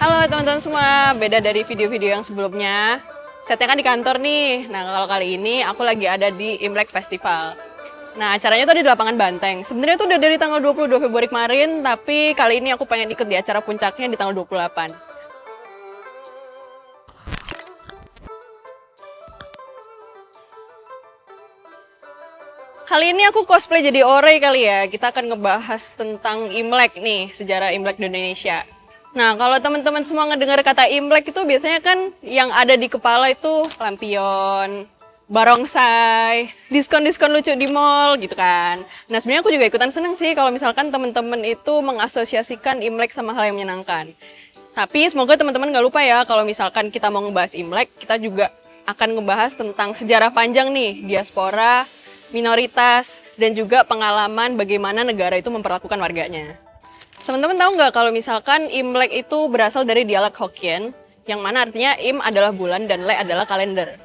Halo teman-teman semua, beda dari video-video yang sebelumnya. Setnya kan di kantor nih. Nah, kalau kali ini aku lagi ada di Imlek Festival. Nah, acaranya tuh di lapangan Banteng. Sebenarnya tuh udah dari tanggal 22 Februari kemarin, tapi kali ini aku pengen ikut di acara puncaknya di tanggal 28. Kali ini aku cosplay jadi Ore kali ya. Kita akan ngebahas tentang Imlek nih, sejarah Imlek di Indonesia. Nah, kalau teman-teman semua ngedengar kata Imlek itu biasanya kan yang ada di kepala itu lampion, barongsai, diskon-diskon lucu di mall gitu kan. Nah, sebenarnya aku juga ikutan seneng sih kalau misalkan teman-teman itu mengasosiasikan Imlek sama hal yang menyenangkan. Tapi semoga teman-teman nggak lupa ya kalau misalkan kita mau ngebahas Imlek, kita juga akan ngebahas tentang sejarah panjang nih, diaspora, minoritas, dan juga pengalaman bagaimana negara itu memperlakukan warganya. Teman-teman tahu nggak kalau misalkan Imlek itu berasal dari dialek Hokkien, yang mana artinya Im adalah bulan dan Lek adalah kalender.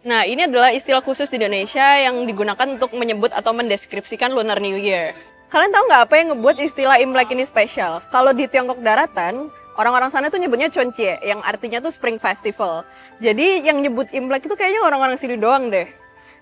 Nah, ini adalah istilah khusus di Indonesia yang digunakan untuk menyebut atau mendeskripsikan Lunar New Year. Kalian tahu nggak apa yang ngebuat istilah Imlek ini spesial? Kalau di Tiongkok daratan, orang-orang sana tuh nyebutnya Chonchie, yang artinya tuh Spring Festival. Jadi yang nyebut Imlek itu kayaknya orang-orang sini doang deh.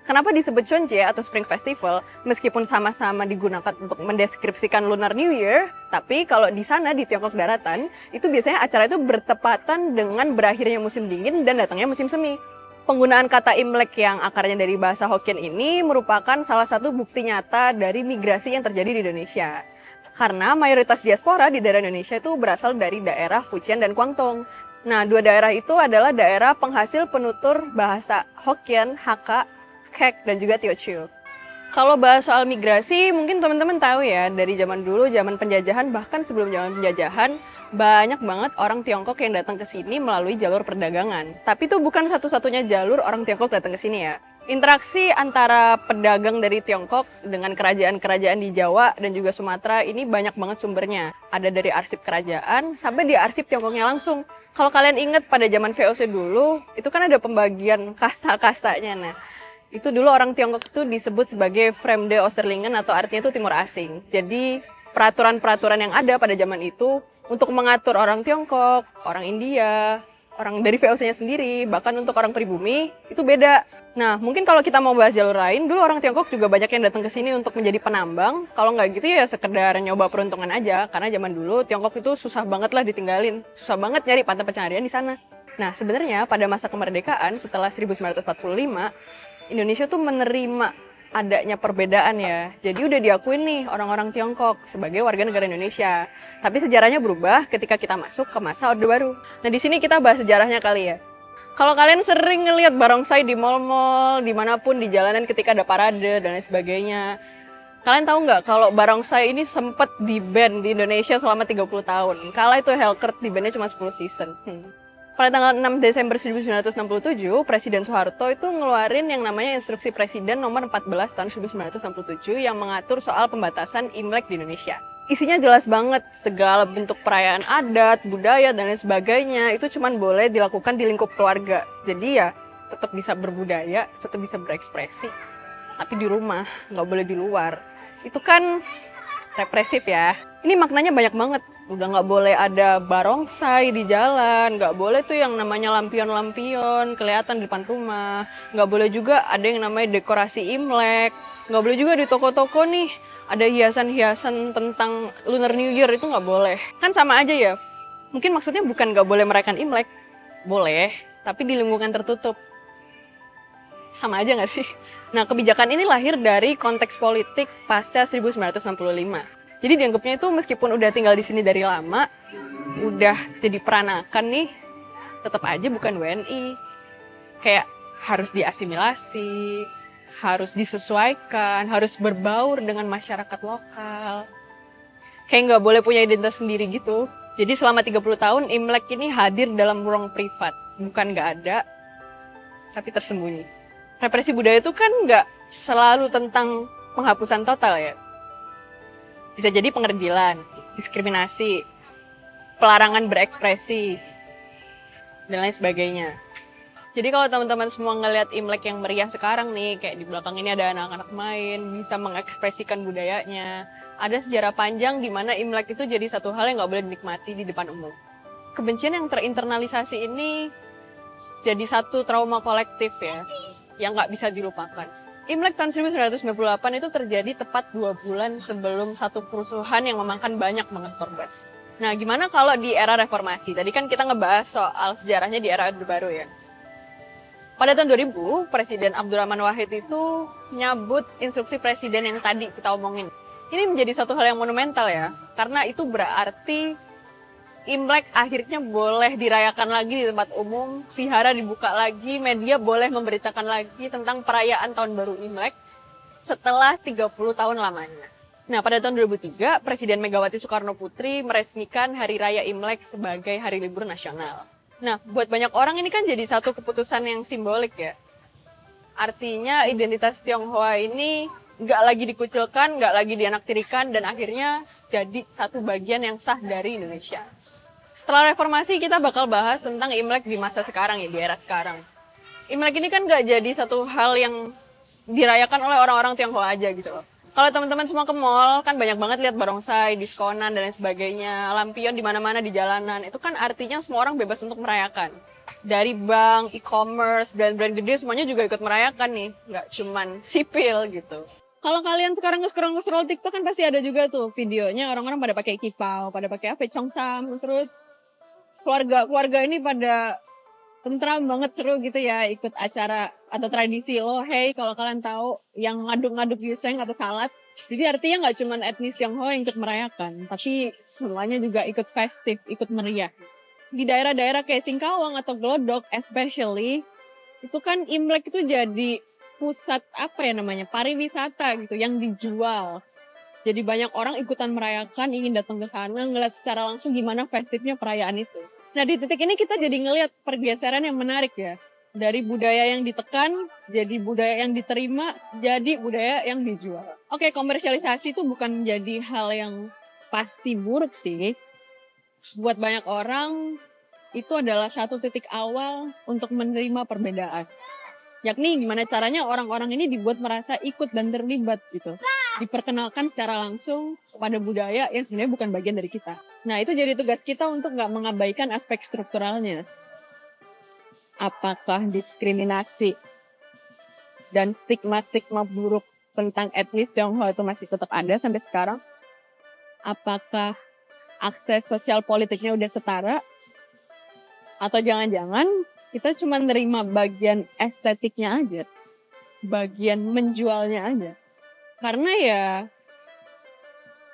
Kenapa disebut Chonchie atau Spring Festival? Meskipun sama-sama digunakan untuk mendeskripsikan Lunar New Year, tapi kalau di sana di Tiongkok daratan, itu biasanya acara itu bertepatan dengan berakhirnya musim dingin dan datangnya musim semi. Penggunaan kata Imlek yang akarnya dari bahasa Hokkien ini merupakan salah satu bukti nyata dari migrasi yang terjadi di Indonesia. Karena mayoritas diaspora di daerah Indonesia itu berasal dari daerah Fujian dan Guangdong. Nah, dua daerah itu adalah daerah penghasil penutur bahasa Hokkien, Hakka, Kek, dan juga Teochew. Kalau bahas soal migrasi, mungkin teman-teman tahu ya, dari zaman dulu, zaman penjajahan, bahkan sebelum zaman penjajahan, banyak banget orang Tiongkok yang datang ke sini melalui jalur perdagangan. Tapi itu bukan satu-satunya jalur orang Tiongkok datang ke sini ya. Interaksi antara pedagang dari Tiongkok dengan kerajaan-kerajaan di Jawa dan juga Sumatera ini banyak banget sumbernya. Ada dari arsip kerajaan sampai di arsip Tiongkoknya langsung. Kalau kalian ingat pada zaman VOC dulu, itu kan ada pembagian kasta-kastanya. Nah, itu dulu orang Tiongkok itu disebut sebagai Fremde Oosterlingen atau artinya itu timur asing. Jadi peraturan-peraturan yang ada pada zaman itu untuk mengatur orang Tiongkok, orang India, orang dari VOC-nya sendiri, bahkan untuk orang pribumi itu beda. Nah, mungkin kalau kita mau bahas jalur lain, dulu orang Tiongkok juga banyak yang datang ke sini untuk menjadi penambang. Kalau nggak gitu ya sekedar nyoba peruntungan aja, karena zaman dulu Tiongkok itu susah banget lah ditinggalin, susah banget nyari pantai pencaharian di sana. Nah, sebenarnya pada masa kemerdekaan setelah 1945, Indonesia tuh menerima adanya perbedaan ya. Jadi udah diakuin nih orang-orang Tiongkok sebagai warga negara Indonesia. Tapi sejarahnya berubah ketika kita masuk ke masa Orde Baru. Nah, di sini kita bahas sejarahnya kali ya. Kalau kalian sering ngelihat barongsai di mall-mall, dimanapun di jalanan ketika ada parade dan lain sebagainya. Kalian tahu nggak kalau barongsai ini sempat di-ban di Indonesia selama 30 tahun. Kala itu Hellcat di-bannya cuma 10 season. Pada tanggal 6 Desember 1967, Presiden Soeharto itu ngeluarin yang namanya Instruksi Presiden nomor 14 tahun 1967 yang mengatur soal pembatasan Imlek di Indonesia. Isinya jelas banget, segala bentuk perayaan adat, budaya, dan lain sebagainya itu cuma boleh dilakukan di lingkup keluarga. Jadi ya tetap bisa berbudaya, tetap bisa berekspresi, tapi di rumah, nggak boleh di luar. Itu kan represif ya. Ini maknanya banyak banget. Udah nggak boleh ada barongsai di jalan, nggak boleh tuh yang namanya lampion-lampion kelihatan di depan rumah, nggak boleh juga ada yang namanya dekorasi Imlek, nggak boleh juga di toko-toko nih ada hiasan-hiasan tentang Lunar New Year, itu nggak boleh. Kan sama aja ya, mungkin maksudnya bukan nggak boleh merayakan Imlek, boleh, tapi di lingkungan tertutup. Sama aja nggak sih? Nah, kebijakan ini lahir dari konteks politik pasca 1965. Jadi dianggapnya itu meskipun udah tinggal di sini dari lama, udah jadi peranakan nih, tetap aja bukan WNI. Kayak harus diasimilasi, harus disesuaikan, harus berbaur dengan masyarakat lokal. Kayak nggak boleh punya identitas sendiri gitu. Jadi selama 30 tahun Imlek ini hadir dalam ruang privat. Bukan nggak ada, tapi tersembunyi. Represi budaya itu kan nggak selalu tentang penghapusan total ya. Bisa jadi pengerdilan, diskriminasi, pelarangan berekspresi, dan lain sebagainya. Jadi kalau teman-teman semua ngelihat Imlek yang meriah sekarang nih, kayak di belakang ini ada anak-anak main, bisa mengekspresikan budayanya. Ada sejarah panjang di mana Imlek itu jadi satu hal yang nggak boleh dinikmati di depan umum. kebencian yang terinternalisasi ini jadi satu trauma kolektif ya, yang nggak bisa dilupakan. Imlek tahun 1998 itu terjadi tepat 2 bulan sebelum satu kerusuhan yang memakan banyak banget korban. Nah, gimana kalau di era reformasi? Tadi kan kita ngebahas soal sejarahnya di era Orde Baru ya. Pada tahun 2000, Presiden Abdurrahman Wahid itu nyabut instruksi presiden yang tadi kita omongin. Ini menjadi satu hal yang monumental ya, karena itu berarti Imlek akhirnya boleh dirayakan lagi di tempat umum, vihara dibuka lagi, media boleh memberitakan lagi tentang perayaan Tahun Baru Imlek setelah 30 tahun lamanya. Nah, pada tahun 2003, Presiden Megawati Soekarno Putri meresmikan Hari Raya Imlek sebagai hari libur nasional. Nah, buat banyak orang ini kan jadi satu keputusan yang simbolik ya. Artinya identitas Tionghoa ini nggak lagi dikucilkan, nggak lagi dianaktirikan, dan akhirnya jadi satu bagian yang sah dari Indonesia. Setelah reformasi, kita bakal bahas tentang Imlek di masa sekarang ya, di era sekarang. Imlek ini kan nggak jadi satu hal yang dirayakan oleh orang-orang Tionghoa aja gitu loh. Kalau teman-teman semua ke mall, kan banyak banget lihat barongsai, diskonan, dan lain sebagainya. Lampion di mana-mana di jalanan. Itu kan artinya semua orang bebas untuk merayakan. Dari bank, e-commerce, brand-brand gede semuanya juga ikut merayakan nih. Nggak cuman sipil gitu. Kalau kalian sekarang nge-scroll TikTok kan pasti ada juga tuh videonya orang-orang pada pakai kipau, pada pakai apa, Cheongsam, terus keluarga ini pada tentram banget, seru gitu ya ikut acara atau tradisi Lohei kalau kalian tahu, yang ngaduk-ngaduk ginseng atau salad. Jadi artinya nggak cuma etnis Tionghoa yang ikut merayakan, tapi semuanya juga ikut festif, ikut meriah. Di daerah-daerah kayak Singkawang atau Glodok especially, itu kan Imlek itu jadi pusat apa ya namanya, pariwisata gitu yang dijual. Jadi banyak orang ikutan merayakan, ingin datang ke sana, ngeliat secara langsung gimana festifnya perayaan itu. Nah, di titik ini kita jadi ngelihat pergeseran yang menarik ya. Dari budaya yang ditekan, jadi budaya yang diterima, jadi budaya yang dijual. Oke, komersialisasi itu bukan jadi hal yang pasti buruk sih. Buat banyak orang, itu adalah satu titik awal untuk menerima perbedaan. Yakni gimana caranya orang-orang ini dibuat merasa ikut dan terlibat gitu. Diperkenalkan secara langsung kepada budaya yang sebenarnya bukan bagian dari kita. Nah, itu jadi tugas kita untuk nggak mengabaikan aspek strukturalnya. Apakah diskriminasi dan stigma-stigma buruk tentang etnis Tionghoa itu masih tetap ada sampai sekarang? Apakah akses sosial politiknya udah setara? Atau jangan-jangan kita cuma nerima bagian estetiknya aja, bagian menjualnya aja. Karena ya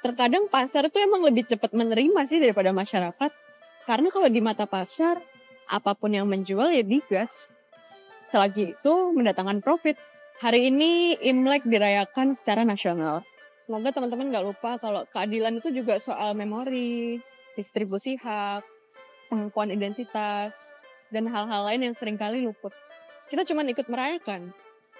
terkadang pasar tuh emang lebih cepat menerima sih daripada masyarakat. Karena kalau di mata pasar, apapun yang menjual ya digas. Selagi itu mendatangkan profit. Hari ini Imlek dirayakan secara nasional. Semoga teman-teman gak lupa kalau keadilan itu juga soal memori, distribusi hak, pengakuan identitas, dan hal-hal lain yang seringkali luput. Kita cuma ikut merayakan.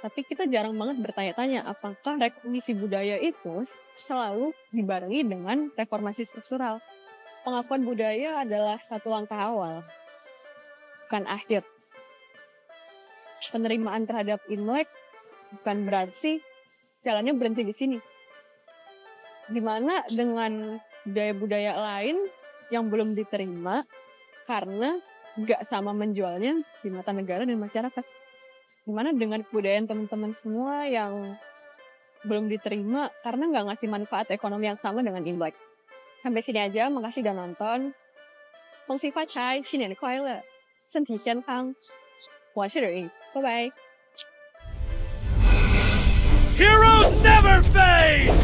Tapi kita jarang banget bertanya-tanya apakah rekognisi budaya itu selalu dibarengi dengan reformasi struktural. Pengakuan budaya adalah satu langkah awal, bukan akhir. Penerimaan terhadap Imlek bukan berarti jalannya berhenti di sini. Dimana dengan budaya-budaya lain yang belum diterima karena nggak sama menjualnya di mata negara dan masyarakat. Gimana dengan kebudayaan teman-teman semua yang belum diterima karena nggak ngasih manfaat ekonomi yang sama dengan Imlek. Sampai sini aja, makasih udah nonton. Hong Xi Fa Chai, Xinian Kuai Le, Senti Xian Kang. Wa Shi Ri, bye bye. Heroes never fade!